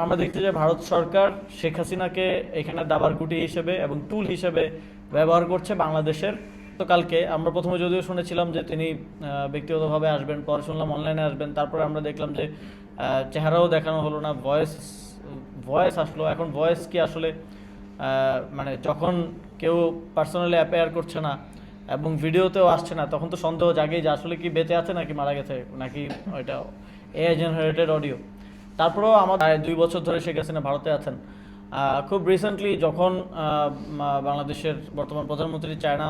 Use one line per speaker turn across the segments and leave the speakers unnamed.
আমরা দেখতে যে ভারত সরকার শেখ হাসিনাকে এখানে দাবার কুটি হিসেবে এবং টুল হিসেবে ব্যবহার করছে বাংলাদেশের। তো কালকে আমরা প্রথমে যদিও শুনেছিলাম যে তিনি ব্যক্তিগতভাবে আসবেন, পরে শুনলাম অনলাইনে আসবেন, তারপরে আমরা দেখলাম যে চেহারাও দেখানো হলো না, ভয়েস ভয়েস আসলো। এখন ভয়েস কি আসলে মানে যখন কেউ পার্সোনালি অ্যাপেয়ার করছে না এবং ভিডিওতেও আসছে না, তখন তো সন্দেহ জাগেই যে আসলে কি বেঁচে আছে নাকি মারা গেছে, নাকি ওইটা এআই জেনারেটেড অডিও। তারপরেও আমার 2 বছর ধরে শেখ হাসিনা ভারতে আছেন। খুব রিসেন্টলি যখন বাংলাদেশের বর্তমান প্রধানমন্ত্রী চায়না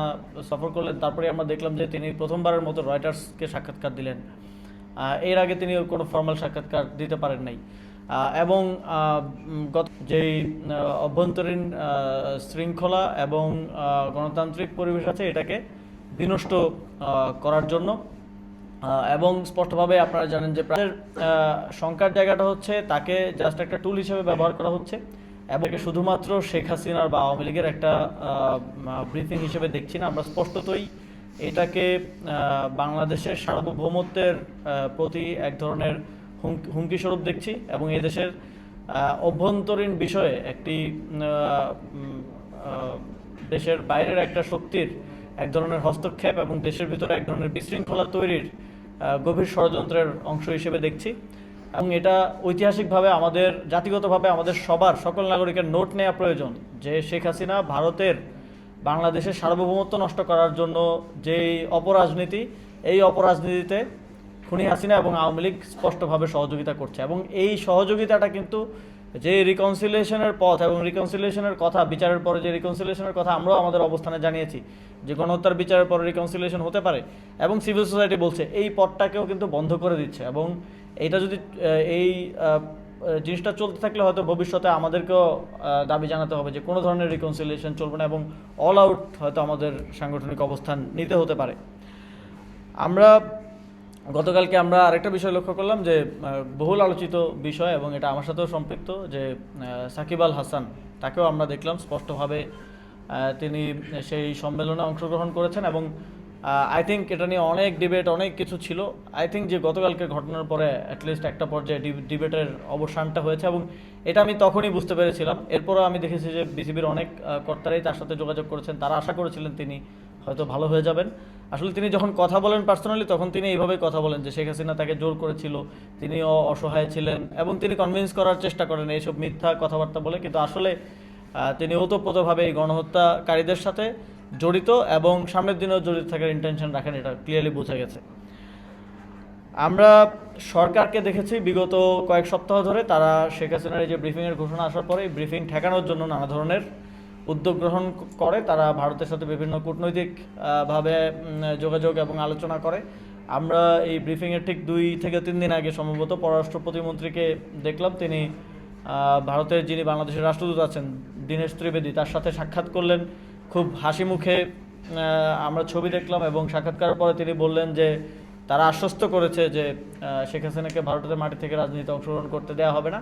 সফর করলেন, তারপরে আমরা দেখলাম যে তিনি প্রথমবারের মতো রয়টার্সকে সাক্ষাৎকার দিলেন। এর আগে তিনি কোনো ফর্মাল সাক্ষাৎকার দিতে পারেন নাই। এবং গত যেই অভ্যন্তরীণ শৃঙ্খলা এবং গণতান্ত্রিক পরিবেশ আছে, এটাকে বিনষ্ট করার জন্য এবং স্পষ্টভাবে আপনারা জানেন যে প্রায় শঙ্কার জায়গাটা হচ্ছে তাকে জাস্ট একটা টুল হিসেবে ব্যবহার করা হচ্ছে এবং শুধুমাত্র শেখ হাসিনার বা আওয়ামী লীগের একটা ব্রিফিং হিসেবে দেখছি না। আমরা স্পষ্টতই এটাকে বাংলাদেশের সার্বভৌমত্বের প্রতি এক ধরনের হুমকি স্বরূপ দেখছি এবং এই দেশের অভ্যন্তরীণ বিষয়ে একটি দেশের বাইরের একটা শক্তির এক ধরনের হস্তক্ষেপ এবং দেশের ভিতরে এক ধরনের বিশৃঙ্খলা তৈরির গভীর ষড়যন্ত্রের অংশ হিসেবে দেখছি। এবং এটা ঐতিহাসিকভাবে আমাদের জাতিগতভাবে আমাদের সকল নাগরিকের নোট নেওয়া প্রয়োজন যে শেখ হাসিনা ভারতের বাংলাদেশের সার্বভৌমত্ব নষ্ট করার জন্য যেই অপরাজনীতি, এই অপরাজনীতিতে খুনি হাসিনা এবং আওয়ামী লীগ স্পষ্টভাবে সহযোগিতা করছে। এবং এই সহযোগিতাটা কিন্তু যে রিকনসিলিয়েশনের পথ এবং রিকনসিলিয়েশনের কথা, বিচারের পরে যে রিকনসিলিয়েশনের কথা আমরাও আমাদের অবস্থানে জানিয়েছি যে গণহত্যার বিচারের পরে রিকনসিলিয়েশন হতে পারে, এবং সিভিল সোসাইটি বলছে এই পথটাকেও কিন্তু বন্ধ করে দিচ্ছে। এবং এইটা যদি এই জিনিসটা চলতে থাকলে হয়তো ভবিষ্যতে আমাদেরকেও দাবি জানাতে হবে যে কোনো ধরনের রিকনসিলিয়েশন চলবে না এবং অল আউট হয়তো আমাদের সাংগঠনিক অবস্থান নিতে হতে পারে। গতকালকে আমরা আরেকটা বিষয় লক্ষ্য করলাম যে বহুল আলোচিত বিষয় এবং এটা আমার সাথেও সম্পৃক্ত, যে সাকিব আল হাসান, তাকেও আমরা দেখলাম স্পষ্টভাবে তিনি সেই সম্মেলনে অংশগ্রহণ করেছেন। এবং আই থিঙ্ক এটা নিয়ে অনেক ডিবেট, অনেক কিছু ছিল। আই থিঙ্ক যে গতকালকে ঘটনার পরে অ্যাটলিস্ট একটা পর্যায়ে ডিবেটের অবসানটা হয়েছে এবং এটা আমি তখনই বুঝতে পেরেছিলাম। এরপরও আমি দেখেছি যে বিসিবির অনেক কর্তারাই তার সাথে যোগাযোগ করেছেন, তারা আশা করেছিলেন তিনি হয়তো ভালো হয়ে যাবেন। আসলে তিনি যখন কথা বলেন পার্সোনালি, তখন তিনি এইভাবেই কথা বলেন যে শেখ হাসিনা তাকে জোর করেছিল, তিনিও অসহায় ছিলেন এবং তিনি কনভিন্স করার চেষ্টা করেন এইসব মিথ্যা কথাবার্তা বলে। কিন্তু আসলে তিনি ওতপ্রোতভাবে এই গণহত্যাকারীদের সাথে জড়িত এবং সামনের দিনেও জড়িত থাকার ইন্টেনশন রাখেন, এটা ক্লিয়ারলি বোঝা গেছে। আমরা সরকারকে দেখেছি বিগত কয়েক সপ্তাহ ধরে তারা শেখ হাসিনার এই যে ব্রিফিংয়ের ঘোষণা আসার পরে এই ব্রিফিং ঠেকানোর জন্য নানা ধরনের উদ্যোগ গ্রহণ করে। তারা ভারতের সাথে বিভিন্ন কূটনৈতিক ভাবে যোগাযোগ এবং আলোচনা করে। আমরা এই ব্রিফিংয়ের ঠিক 2 থেকে 3 দিন আগে সম্ভবত পররাষ্ট্র প্রতিমন্ত্রীকে দেখলাম, তিনি ভারতের যিনি বাংলাদেশের রাষ্ট্রদূত আছেন দীনেশ ত্রিবেদী, তার সাথে সাক্ষাৎ করলেন খুব হাসি মুখে। আমরা ছবি দেখলাম এবং সাক্ষাৎকারের পরে তিনি বললেন যে তারা আশ্বস্ত করেছে যে শেখ হাসিনাকে ভারতের মাটি থেকে রাজনীতিতে অংশগ্রহণ করতে দেওয়া হবে না।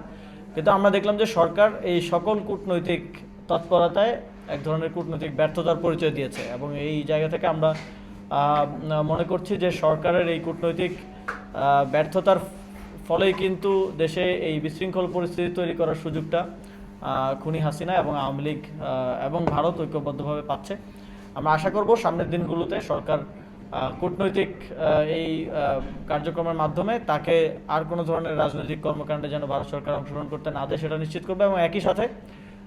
কিন্তু আমরা দেখলাম যে সরকার এই সকল কূটনৈতিক তৎপরতায় এক ধরনের কূটনৈতিক ব্যর্থতার পরিচয় দিয়েছে এবং এই জায়গা থেকে আমরা মনে করছি যে সরকারের এই কূটনৈতিক ব্যর্থতার ফলেই কিন্তু দেশে এই বিশৃঙ্খল পরিস্থিতি তৈরি করার সুযোগটা খুনি হাসিনা এবং আওয়ামী লীগ এবং ভারত ঐক্যবদ্ধভাবে পাচ্ছে। আমরা আশা করব সামনের দিনগুলোতে সরকার কূটনৈতিক এই কার্যক্রমের মাধ্যমে তাকে আর কোনো ধরনের রাজনৈতিক কর্মকাণ্ডে যেন ভারত সরকার অংশগ্রহণ করতে না দেয় সেটা নিশ্চিত করবে এবং একই সাথে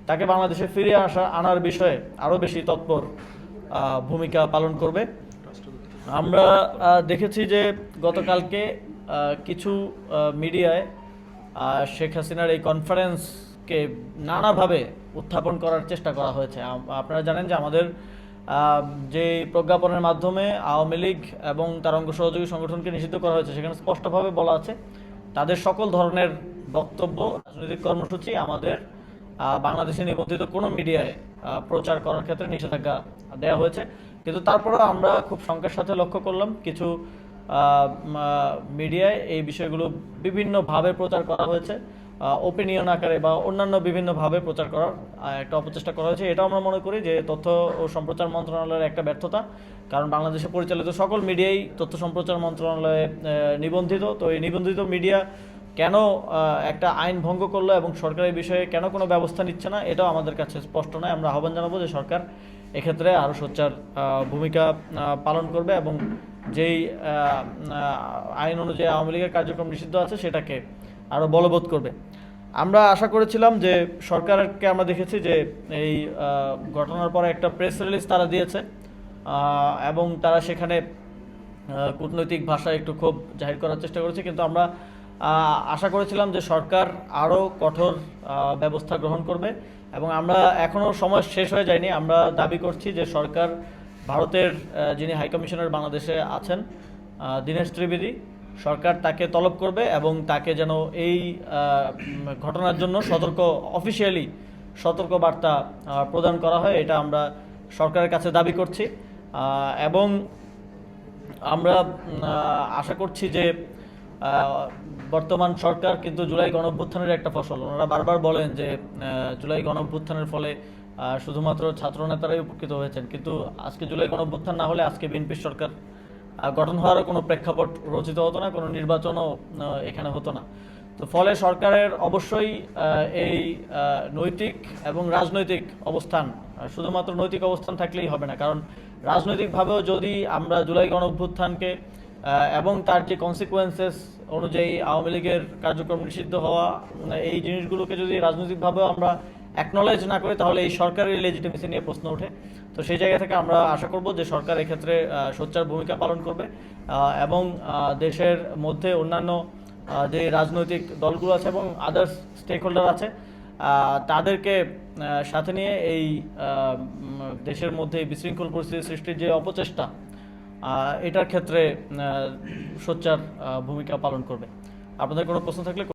তাকে বাংলাদেশে ফিরে আনার বিষয়ে আরও বেশি তৎপর ভূমিকা পালন করবে। আমরা দেখেছি যে গতকালকে কিছু মিডিয়ায় শেখ হাসিনার এই কনফারেন্সকে নানাভাবে উত্থাপন করার চেষ্টা করা হয়েছে। আপনারা জানেন যে আমাদের যে প্রজ্ঞাপনের মাধ্যমে আওয়ামী লীগ এবং তার অঙ্গ সহযোগী সংগঠনকে নিষিদ্ধ করা হয়েছে, সেখানে স্পষ্টভাবে বলা আছে তাদের সকল ধরনের বক্তব্য, রাজনৈতিক কর্মসূচি আমাদের বাংলাদেশে নিবন্ধিত কোনো মিডিয়ায় প্রচার করার ক্ষেত্রে নিষেধাজ্ঞা দেওয়া হয়েছে। কিন্তু তারপরেও আমরা খুব শঙ্কার সাথে লক্ষ্য করলাম কিছু মিডিয়ায় এই বিষয়গুলো বিভিন্নভাবে প্রচার করা হয়েছে, ওপিনিয়ন আকারে বা অন্যান্য বিভিন্নভাবে প্রচার করার একটা অপচেষ্টা করা হয়েছে। এটা আমরা মনে করি যে তথ্য ও সম্প্রচার মন্ত্রণালয়ের একটা ব্যর্থতা, কারণ বাংলাদেশে পরিচালিত সকল মিডিয়াই তথ্য সম্প্রচার মন্ত্রণালয়ে নিবন্ধিত। তো এই নিবন্ধিত মিডিয়া কেন একটা আইন ভঙ্গ করলো এবং সরকার এই বিষয়ে কেন কোনো ব্যবস্থা নিচ্ছে না, এটাও আমাদের কাছে স্পষ্ট নয়। আমরা আহ্বান জানাবো যে সরকার এক্ষেত্রে আরও সোচ্চার ভূমিকা পালন করবে এবং যেই আইন অনুযায়ী আওয়ামী লীগের কার্যক্রম নিষিদ্ধ আছে সেটাকে আরও বলবৎ করবে। আমরা আশা করেছিলাম যে সরকারকে আমরা দেখেছি যে এই ঘটনার পরে একটা প্রেস রিলিজ তারা দিয়েছে এবং তারা সেখানে কূটনৈতিক ভাষায় একটু ক্ষোভ জাহির করার চেষ্টা করেছে, কিন্তু আমরা আশা করেছিলাম যে সরকার আরও কঠোর ব্যবস্থা গ্রহণ করবে এবং আমরা এখনও সময় শেষ হয়ে যায়নি। আমরা দাবি করছি যে সরকার ভারতের যিনি হাইকমিশনার বাংলাদেশে আছেন দীনেশ ত্রিবেদী, সরকার তাকে তলব করবে এবং তাকে যেন এই ঘটনার জন্য অফিসিয়ালি সতর্ক বার্তা প্রদান করা হয়, এটা আমরা সরকারের কাছে দাবি করছি। এবং আমরা আশা করছি যে বর্তমান সরকার কিন্তু জুলাই গণঅভ্যুত্থানের একটা ফসল। ওনারা বারবার বলেন যে জুলাই গণঅভ্যুত্থানের ফলে শুধুমাত্র ছাত্র নেতারাই উপকৃত হয়েছেন, কিন্তু আজকে জুলাই গণঅভ্যুত্থান না হলে আজকে বিএনপি সরকার গঠন হওয়ারও কোনো প্রেক্ষাপট রচিত হতো না, কোনো নির্বাচনও এখানে হতো না। তো ফলে সরকারের অবশ্যই এই নৈতিক এবং রাজনৈতিক অবস্থান, শুধুমাত্র নৈতিক অবস্থান থাকলেই হবে না, কারণ রাজনৈতিকভাবেও যদি আমরা জুলাই গণঅভ্যুত্থানকে এবং তার যে কনসিকুয়েন্সেস অনুযায়ী আওয়ামী লীগের কার্যক্রম নিষিদ্ধ হওয়া, এই জিনিসগুলোকে যদি রাজনৈতিকভাবেও আমরা অ্যাকনলেজ না করি তাহলে এই সরকারের লেজিটিমেসি নিয়ে প্রশ্ন ওঠে। তো সেই জায়গা থেকে আমরা আশা করব যে সরকার এক্ষেত্রে সোচ্চার ভূমিকা পালন করবে এবং দেশের মধ্যে অন্যান্য যে রাজনৈতিক দলগুলো আছে এবং আদার্স স্টেক হোল্ডার আছে তাদেরকে সাথে নিয়ে এই দেশের মধ্যে বিশৃঙ্খল পরিস্থিতি সৃষ্টির যে অপচেষ্টা, এটার ক্ষেত্রে সোচ্চার ভূমিকা পালন করবে। আপনাদের কোনো প্রশ্ন থাকলে